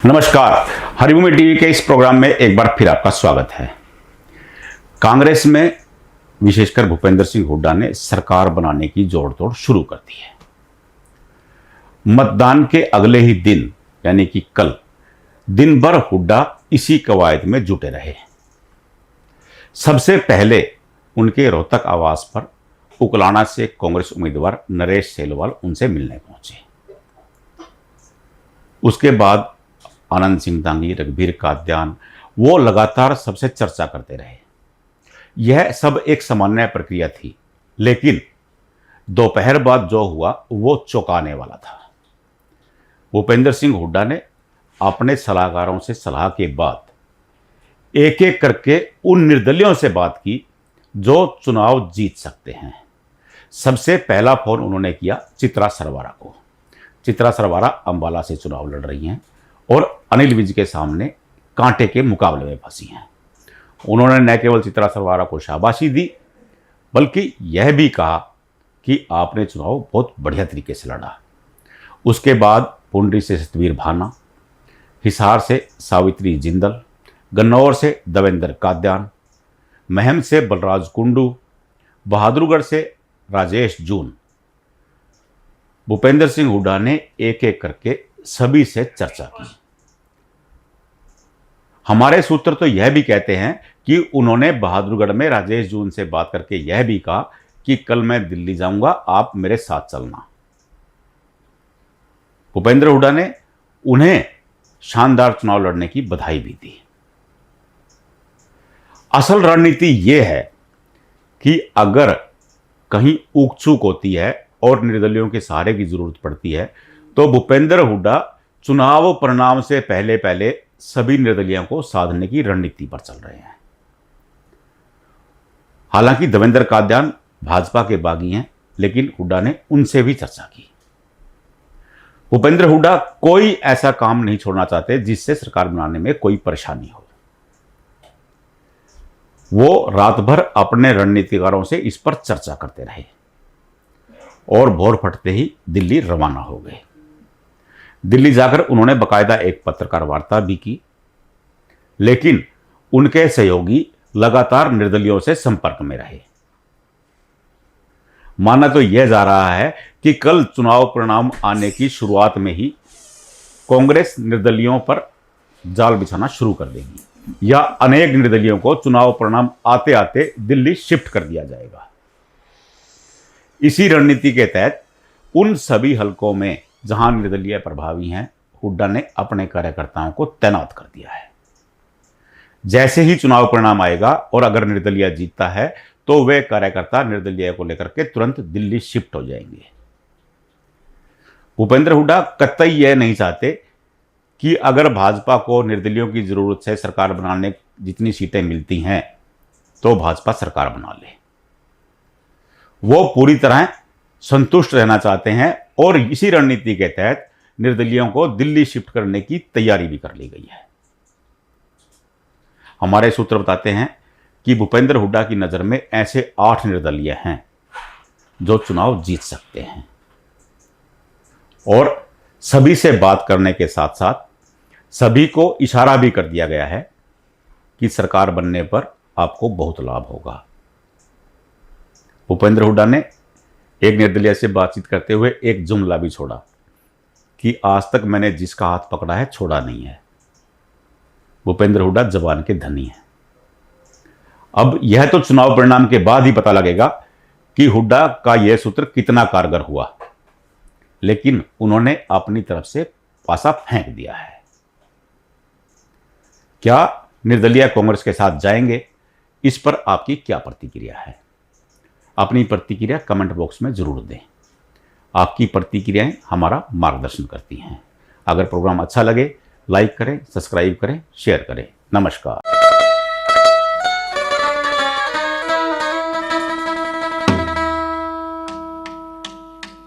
नमस्कार, हरिभूमि टीवी के इस प्रोग्राम में एक बार फिर आपका स्वागत है। कांग्रेस में विशेषकर भूपेंद्र सिंह हुड्डा ने सरकार बनाने की जोड़तोड़ शुरू कर दी है। मतदान के अगले ही दिन यानी कि कल दिन भर हुड्डा इसी कवायद में जुटे रहे। सबसे पहले उनके रोहतक आवास पर उकलाना से कांग्रेस उम्मीदवार नरेश सेलवाल उनसे मिलने पहुंचे। उसके बाद आनंद सिंह दांगी, रघुवीर काद्यान वो लगातार सबसे चर्चा करते रहे। यह सब एक सामान्य प्रक्रिया थी, लेकिन दोपहर बाद जो हुआ वो चौंकाने वाला था। भूपेंद्र सिंह हुड्डा ने अपने सलाहकारों से सलाह के बाद एक एक करके उन निर्दलियों से बात की जो चुनाव जीत सकते हैं। सबसे पहला फोन उन्होंने किया चित्रा सरवारा को। चित्रा सरवारा अंबाला से चुनाव लड़ रही हैं और अनिल विज के सामने कांटे के मुकाबले में फंसी हैं। उन्होंने न केवल चित्रा सरवारा को शाबाशी दी, बल्कि यह भी कहा कि आपने चुनाव बहुत बढ़िया तरीके से लड़ा। उसके बाद पुंडरी से सतवीर भाना, हिसार से सावित्री जिंदल, गन्नौर से देवेंद्र काद्यान, महम से बलराज कुंडू, बहादुरगढ़ से राजेश जून। भूपेंद्र सिंह हुड्डा ने एक एक करके सभी से चर्चा की। हमारे सूत्र तो यह भी कहते हैं कि उन्होंने बहादुरगढ़ में राजेश जून से बात करके यह भी कहा कि कल मैं दिल्ली जाऊंगा, आप मेरे साथ चलना। भूपेंद्र हुड्डा ने उन्हें शानदार चुनाव लड़ने की बधाई भी दी। असल रणनीति यह है कि अगर कहीं ऊक चूक होती है और निर्दलियों के सहारे की जरूरत पड़ती है तो भूपेंद्र हुड्डा चुनाव परिणाम से पहले पहले सभी निर्दलियों को साधने की रणनीति पर चल रहे हैं। हालांकि देवेंद्र काद्यान भाजपा के बागी हैं, लेकिन हुड्डा ने उनसे भी चर्चा की। भूपेंद्र हुड्डा कोई ऐसा काम नहीं छोड़ना चाहते जिससे सरकार बनाने में कोई परेशानी हो। वो रात भर अपने रणनीतिकारों से इस पर चर्चा करते रहे और भोर फटते ही दिल्ली रवाना हो गए। दिल्ली जाकर उन्होंने बाकायदा एक पत्रकार वार्ता भी की, लेकिन उनके सहयोगी लगातार निर्दलियों से संपर्क में रहे। माना तो यह जा रहा है कि कल चुनाव परिणाम आने की शुरुआत में ही कांग्रेस निर्दलियों पर जाल बिछाना शुरू कर देगी या अनेक निर्दलियों को चुनाव परिणाम आते आते दिल्ली शिफ्ट कर दिया जाएगा। इसी रणनीति के तहत उन सभी हलकों में जहां निर्दलीय प्रभावी हैं, हुड्डा ने अपने कार्यकर्ताओं को तैनात कर दिया है। जैसे ही चुनाव परिणाम आएगा और अगर निर्दलीय जीतता है तो वे कार्यकर्ता निर्दलीय को लेकर के तुरंत दिल्ली शिफ्ट हो जाएंगे। भूपेंद्र हुड्डा कतई यह नहीं चाहते कि अगर भाजपा को निर्दलियों की जरूरत से सरकार बनाने जितनी सीटें मिलती हैं तो भाजपा सरकार बना ले। वो पूरी तरह संतुष्ट रहना चाहते हैं और इसी रणनीति के तहत निर्दलियों को दिल्ली शिफ्ट करने की तैयारी भी कर ली गई है। हमारे सूत्र बताते हैं कि भूपेंद्र हुड्डा की नज़र में ऐसे 8 निर्दलीय हैं जो चुनाव जीत सकते हैं और सभी से बात करने के साथ साथ सभी को इशारा भी कर दिया गया है कि सरकार बनने पर आपको बहुत लाभ होगा। भूपेंद्र हुड्डा ने एक निर्दलीय से बातचीत करते हुए एक जुमला भी छोड़ा कि आज तक मैंने जिसका हाथ पकड़ा है छोड़ा नहीं है। भूपेंद्र हुड्डा जबान के धनी हैं। अब यह तो चुनाव परिणाम के बाद ही पता लगेगा कि हुड्डा का यह सूत्र कितना कारगर हुआ, लेकिन उन्होंने अपनी तरफ से पासा फेंक दिया है। क्या निर्दलीय कांग्रेस के साथ जाएंगे? इस पर आपकी क्या प्रतिक्रिया है? अपनी प्रतिक्रिया कमेंट बॉक्स में जरूर दें। आपकी प्रतिक्रियाएं हमारा मार्गदर्शन करती हैं। अगर प्रोग्राम अच्छा लगे लाइक करें, सब्सक्राइब करें, शेयर करें। नमस्कार।